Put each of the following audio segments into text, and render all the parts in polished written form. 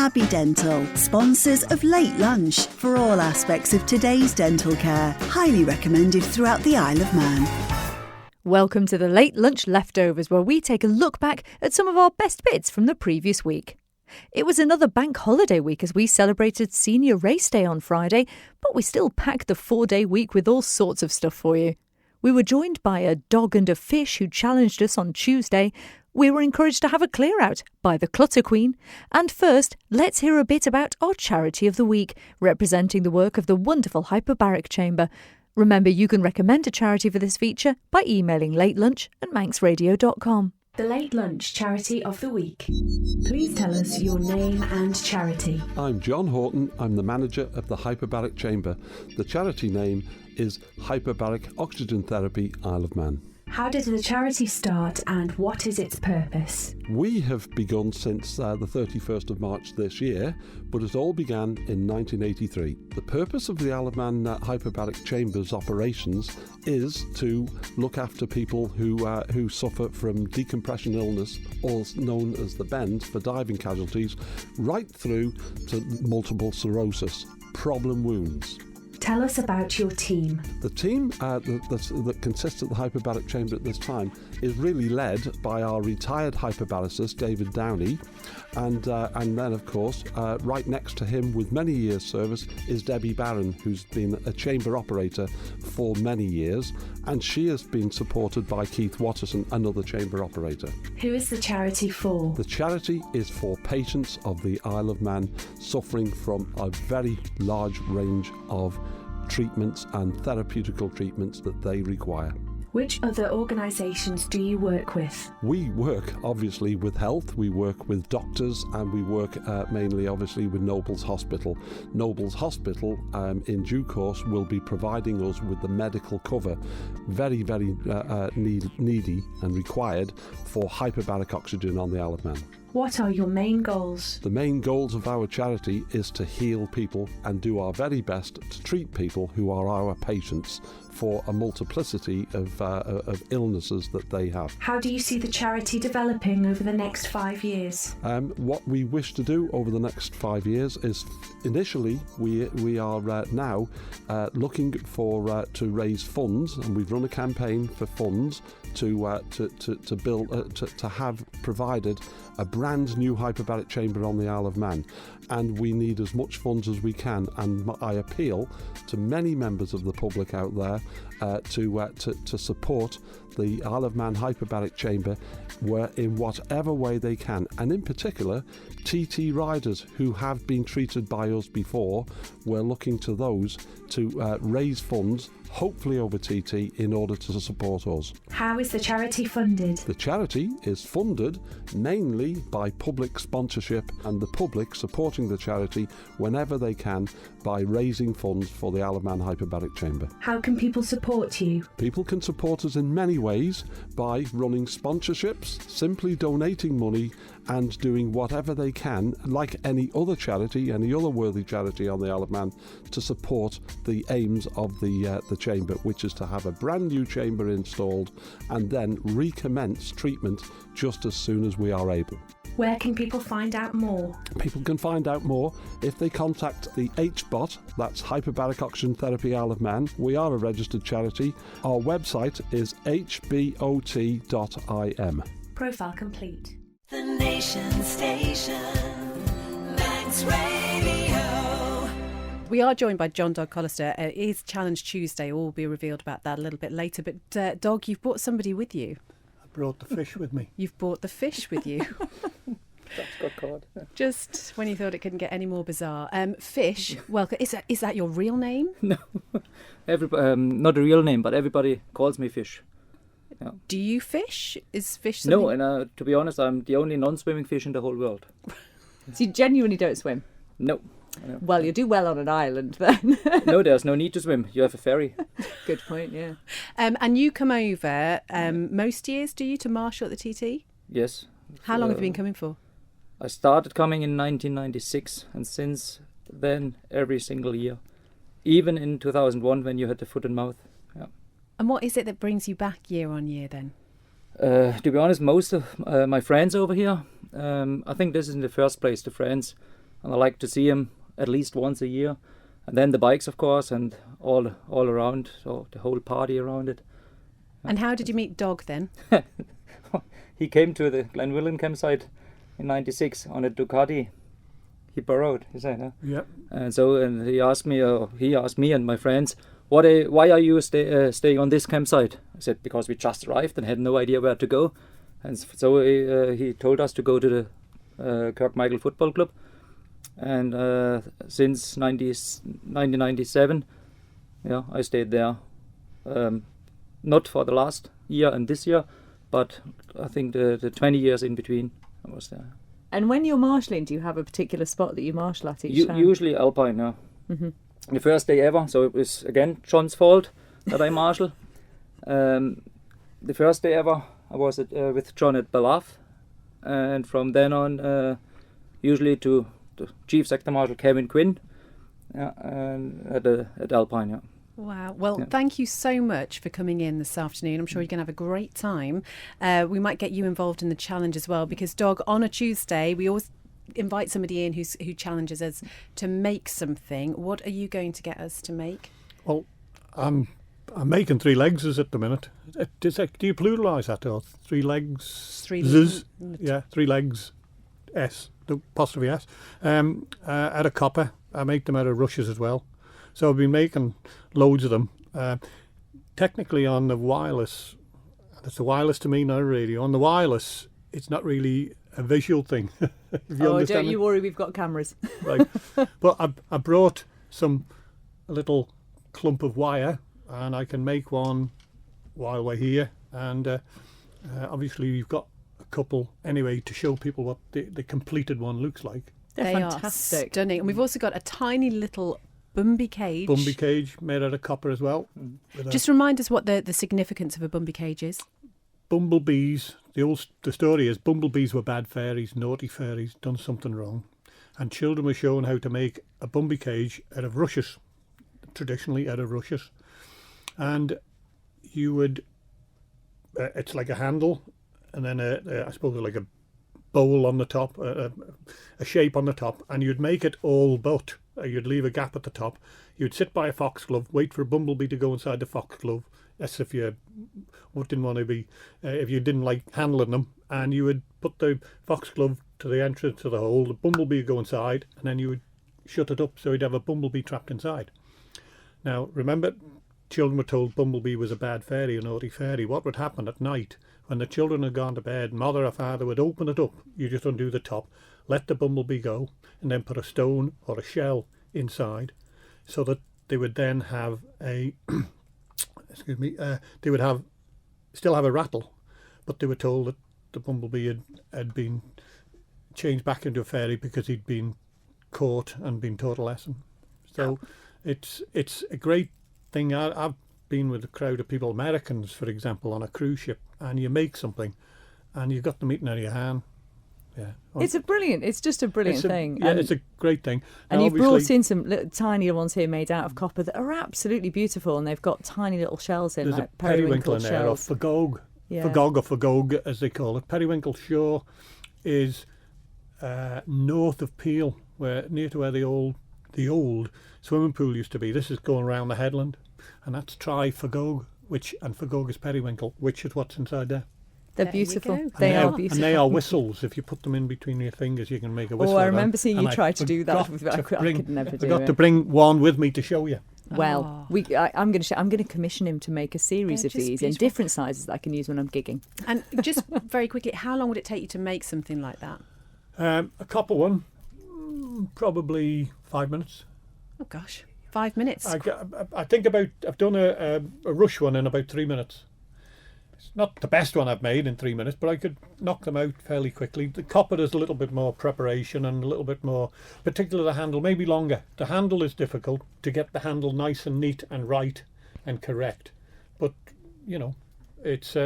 Abbey Dental, sponsors of Late Lunch for all aspects of today's dental care. Highly recommended throughout the Isle of Man. Welcome to the Late Lunch Leftovers, where we take a look back at some of our best bits from the previous week. It was another bank holiday week as we celebrated Senior Race Day on Friday, but we still packed the 4-day week with all sorts of stuff for you. We were joined by a dog and a fish who challenged us on Tuesday. We were encouraged to have a clear out by the Clutter Queen. And first, let's hear a bit about our charity of the week, representing the work of the wonderful Hyperbaric Chamber. Remember, you can recommend a charity for this feature by emailing latelunch@manxradio.com. The Late Lunch Charity of the Week. Please tell us your name and charity. I'm John Horton. I'm the manager of the Hyperbaric Chamber. The charity name is Hyperbaric Oxygen Therapy Isle of Man. How did the charity start and what is its purpose? We have begun since the 31st of March this year, but it all began in 1983. The purpose of the Isle of Man Hyperbaric Chamber's operations is to look after people who suffer from decompression illness, also known as the bends for diving casualties, right through to multiple sclerosis, problem wounds. Tell us about your team. The team that consists of the Hyperbaric Chamber at this time is really led by our retired hyperbaricist, David Downey, and then, of course, right next to him with many years' service is Debbie Barron, who's been a chamber operator for many years, and she has been supported by Keith Watterson, another chamber operator. Who is the charity for? The charity is for patients of the Isle of Man suffering from a very large range of treatments and therapeutical treatments that they require. Which other organisations do you work with? We work obviously with health, we work with doctors, and we work mainly obviously with Nobles Hospital. Nobles Hospital in due course will be providing us with the medical cover very, very needy and required for hyperbaric oxygen on the Isle of Man. What are your main goals? The main goals of our charity is to heal people and do our very best to treat people who are our patients for a multiplicity of illnesses that they have. How do you see the charity developing over the next 5 years? What we wish to do over the next 5 years is, initially, we are now looking for to raise funds, and we've run a campaign for funds to build to have provided a brand new hyperbaric chamber on the Isle of Man, and we need as much funds as we can, and I appeal to many members of the public out there to support the Isle of Man Hyperbaric Chamber in whatever way they can, and in particular TT riders who have been treated by us before. We're looking to those to raise funds, hopefully over TT, in order to support us. How is the charity funded? The charity is funded mainly by public sponsorship and the public supporting the charity whenever they can by raising funds for the Isle of Man Hyperbaric Chamber. How can people support you? People can support us in many ways by running sponsorships, simply donating money and doing whatever they can, like any other charity, any other worthy charity on the Isle of Man, to support the aims of the chamber, which is to have a brand new chamber installed and then recommence treatment just as soon as we are able. Where can people find out more? People can find out more if they contact the HBOT, that's Hyperbaric Oxygen Therapy Isle of Man. We are a registered charity. Our website is hbot.im. Profile complete. The Nation Station, Manx Radio. We are joined by John Dog Collister. It is Challenge Tuesday. All will be revealed about that a little bit later. But Dog, you've brought somebody with you. I brought the fish with me. You've brought the fish with you. That's got caught. Just when you thought it couldn't get any more bizarre. Fish, welcome. Is that your real name? No, not a real name, but everybody calls me Fish. Yeah. Do you fish? Is fish something? No, and to be honest, I'm the only non-swimming fish in the whole world. So you genuinely don't swim? No. Well, you do well on an island then. No, there's no need to swim. You have a ferry. Good point, yeah. And you come over most years, do you, to marshal at the TT? Yes. How long have you been coming for? I started coming in 1996, and since then, every single year. Even in 2001, when you had the foot and mouth. Yeah. And what is it that brings you back year on year then? To be honest, most of my friends over here, I think this is in the first place, the friends. and I like to see him at least once a year. And then the bikes, of course, and all around, so the whole party around it. And how did you meet Dog then? He came to the Glenwillan campsite in '96 on a Ducati. He borrowed, he said, huh? Yeah. And he asked me and my friends, why are you staying on this campsite? I said, because we just arrived and had no idea where to go. And so he told us to go to the Kirkmichael Football Club. And since 1997, I stayed there. Not for the last year and this year, but I think the 20 years in between I was there. And when you're marshalling, do you have a particular spot that you marshal at each time? Usually Alpine, yeah. Mm-hmm. The first day ever, so it was again John's fault that I marshal. The first day ever, I was with John at Ballath, and from then on, usually to the Chief Sector Marshal Kevin Quinn, and at Alpine, yeah. Wow. Well, thank you so much for coming in this afternoon. I'm sure you're going to have a great time. We might get you involved in the challenge as well, because Dog, on a Tuesday, we always invite somebody in who challenges us to make something. What are you going to get us to make? Well, I'm making 3 legs at the minute. Do you pluralise that, or 3 legs? 3 legs. Yeah, 3 legs. S, the apostrophe S. Out of copper. I make them out of rushes as well. So I've been making loads of them. Technically on the wireless, that's the wireless to me, not a radio. On the wireless, it's not really a visual thing. If you understand don't me. you worry, we've got cameras. Right. But I brought a little clump of wire, and I can make one while we're here. And obviously you've got a couple anyway to show people what the completed one looks like. They're They fantastic. are stunning. And we've also got a tiny little Bumby cage. Bumby cage made out of copper as well. Just remind us what the significance of a Bumby cage is. Bumblebees, the story is bumblebees were bad fairies, naughty fairies, done something wrong. And children were shown how to make a Bumby cage out of rushes, traditionally out of rushes. And you would, it's like a handle, and then I suppose like a bowl on the top, a shape on the top, and you'd make it all but. You'd leave a gap at the top. You'd sit by a foxglove, wait for a bumblebee to go inside the foxglove. That's if you didn't want to be, if you didn't like handling them. And you would put the foxglove to the entrance to the hole. The bumblebee would go inside, and then you would shut it up so you'd have a bumblebee trapped inside. Now, remember, children were told bumblebee was a bad fairy, a naughty fairy. What would happen at night when the children had gone to bed? Mother or father would open it up. You just undo the top, let the bumblebee go, and then put a stone or a shell inside, so that they would then have a they would still have a rattle, but they were told that the bumblebee had been changed back into a fairy because he'd been caught and been taught a lesson. So it's a great thing. I've been with a crowd of people, Americans for example, on a cruise ship, and you make something and you've got them eating out of your hand. Yeah, It's just a brilliant thing. Yeah, it's a great thing. And you've brought in some little, tiny ones here made out of copper that are absolutely beautiful, and they've got tiny little shells in, there's like a periwinkle in there, or shells. fagog, Yeah. fagog or fagog as they call it. Periwinkle Shore is north of Peel, near to where the old swimming pool used to be. This is going around the headland, and that's Fagog, and fagog is periwinkle, which is what's inside there. They're There you beautiful. go. They are beautiful. And they are whistles. If you put them in between your fingers, you can make a whistle. Oh, I of them. remember seeing you And try to do that. forgot I to could never do I got it. to bring one with me to show you. Well, I'm going to commission him to make a series They're of just these in beautiful. different sizes that I can use when I'm gigging. And just very quickly, how long would it take you to make something like that? A copper one, probably 5 minutes. Oh gosh, 5 minutes. I think I've done a rush one in about 3 minutes. It's not the best one I've made in 3 minutes, but I could knock them out fairly quickly. The copper is a little bit more preparation and a little bit more, particularly the handle, maybe longer. The handle is difficult to get the handle nice and neat and right and correct. But, it's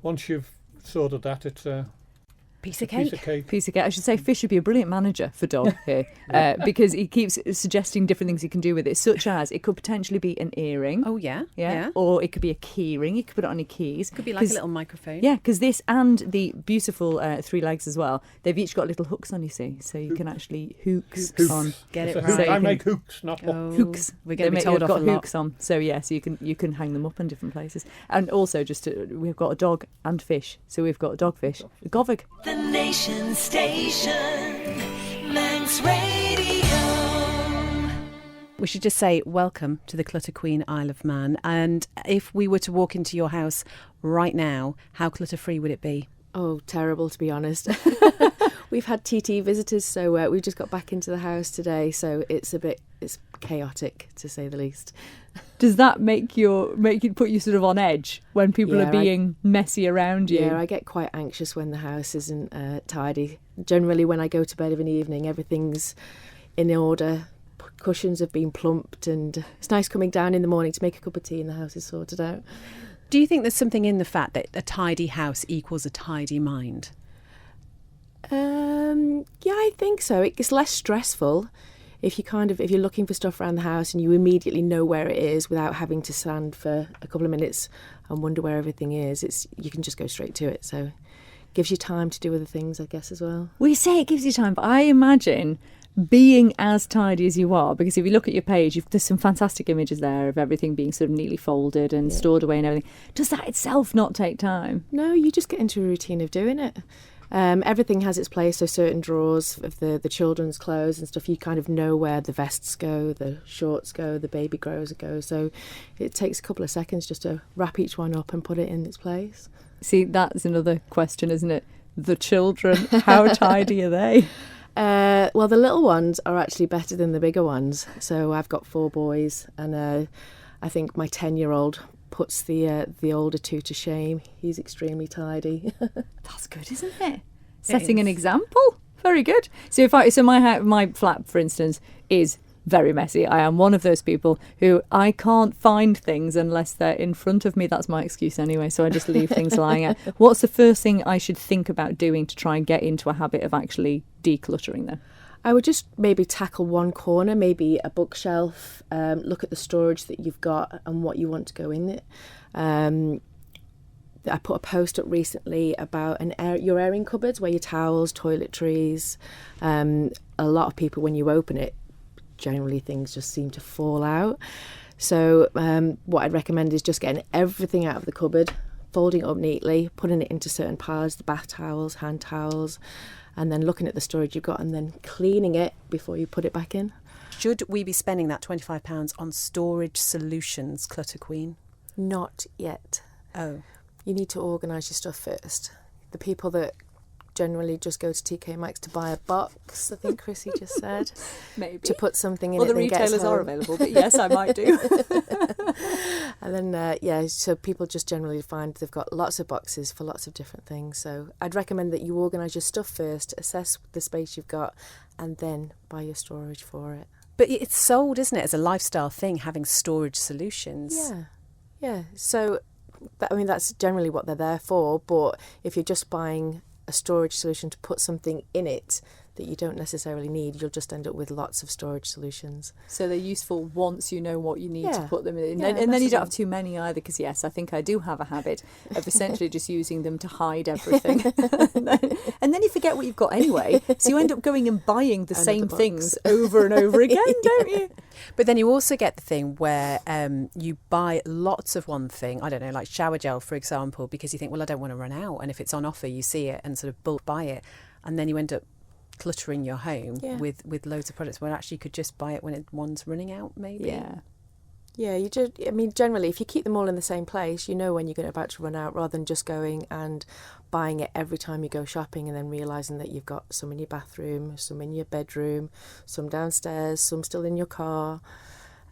once you've sorted that, it's Piece of cake. Piece of cake. I should say Fish would be a brilliant manager for Dog here because he keeps suggesting different things he can do with it, such as it could potentially be an earring. Oh, yeah. Or it could be a key ring. You could put it on your keys. Could be like a little microphone. Yeah, because this and the beautiful 3 legs as well, they've each got little hooks on, you see, so you can actually hooks on. Get it It's a right. hook. I make hooks, not Hooks. We're going to be told they've off got a lot. hooks on, so you can hang them up in different places. And also, we've got a dog and fish, so we've got a dogfish, a govig. The Nation Station, Manx Radio. We should just say welcome to the Clutter Queen Isle of Man. And if we were to walk into your house right now, how clutter-free would it be? Oh, terrible, to be honest. We've had TT visitors, so we've just got back into the house today, so it's chaotic, to say the least. Does that make you put you sort of on edge when people are being messy around you? Yeah, I get quite anxious when the house isn't tidy. Generally, when I go to bed of an evening, everything's in order. Cushions have been plumped, and it's nice coming down in the morning to make a cup of tea and the house is sorted out. Do you think there's something in the fact that a tidy house equals a tidy mind? Yeah, I think so. It's less stressful if you're looking for stuff around the house and you immediately know where it is without having to stand for a couple of minutes and wonder where everything is. You can just go straight to it. So it gives you time to do other things, I guess, as well. We say it gives you time, but I imagine being as tidy as you are, because if you look at your page, there's some fantastic images there of everything being sort of neatly folded and stored away and everything. Does that itself not take time? No, you just get into a routine of doing it. Everything has its place, so certain drawers of the children's clothes and stuff, you kind of know where the vests go, the shorts go, the baby grows go, so it takes a couple of seconds just to wrap each one up and put it in its place. See, that's another question, isn't it? The children, how tidy are they? Well, the little ones are actually better than the bigger ones. So I've got 4 boys, and I think my 10-year-old puts the older 2 to shame. He's extremely tidy. That's good, isn't it? Setting an example. Very good. So my flat, for instance, is very messy. I am one of those people who I can't find things unless they're in front of me. That's my excuse anyway, so I just leave things lying out. What's the first thing I should think about doing to try and get into a habit of actually decluttering then? I would just maybe tackle one corner, maybe a bookshelf, look at the storage that you've got and what you want to go in it. I put a post up recently about your airing cupboards, where your towels, toiletries. A lot of people, when you open it, generally things just seem to fall out. So what I'd recommend is just getting everything out of the cupboard, folding it up neatly, putting it into certain piles, the bath towels, hand towels, and then looking at the storage you've got and then cleaning it before you put it back in. Should we be spending that £25 on storage solutions, Clutter Queen? Not yet. Oh. You need to organise your stuff first. The people that generally just go to TK Maxx to buy a box, I think Chrissy just said. Maybe. To put something in well, it. The retailers are available, but yes, I might do. And then, so people just generally find they've got lots of boxes for lots of different things. So I'd recommend that you organise your stuff first, assess the space you've got, and then buy your storage for it. But it's sold, isn't it, as a lifestyle thing, having storage solutions? Yeah. So, that's generally what they're there for. But if you're just buying a storage solution to put something in it that you don't necessarily need, you'll just end up with lots of storage solutions. So they're useful once you know what you need to put them in. Yeah, and then you don't have too many either, because yes, I think I do have a habit of essentially just using them to hide everything. and then you forget what you've got anyway, so you end up going and buying the same things over and over again, don't you? But then you also get the thing where you buy lots of one thing, I don't know, like shower gel, for example, because you think, well, I don't want to run out. And if it's on offer, you see it and sort of bulk buy it. And then you end up cluttering your home with loads of products, where actually you could just buy it when one's running out, maybe. Yeah, generally, if you keep them all in the same place, you know when you're about to run out, rather than just going and buying it every time you go shopping and then realising that you've got some in your bathroom, some in your bedroom, some downstairs, some still in your car.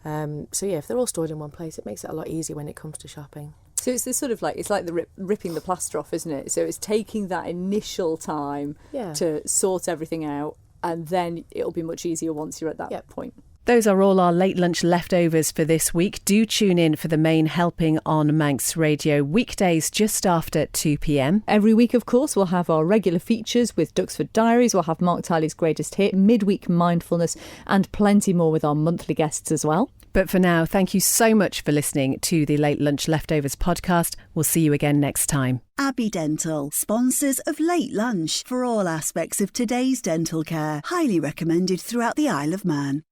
If they're all stored in one place, it makes it a lot easier when it comes to shopping. So it's this sort of it's like the ripping the plaster off, isn't it? So it's taking that initial time to sort everything out, and then it'll be much easier once you're at that point. Those are all our late lunch leftovers for this week. Do tune in for the main helping on Manx Radio, weekdays just after 2 p.m. Every week, of course, we'll have our regular features with Duxford Diaries. We'll have Mark Tiley's Greatest Hit, Midweek Mindfulness, and plenty more with our monthly guests as well. But for now, thank you so much for listening to the Late Lunch Leftovers podcast. We'll see you again next time. Abbey Dental, sponsors of Late Lunch for all aspects of today's dental care. Highly recommended throughout the Isle of Man.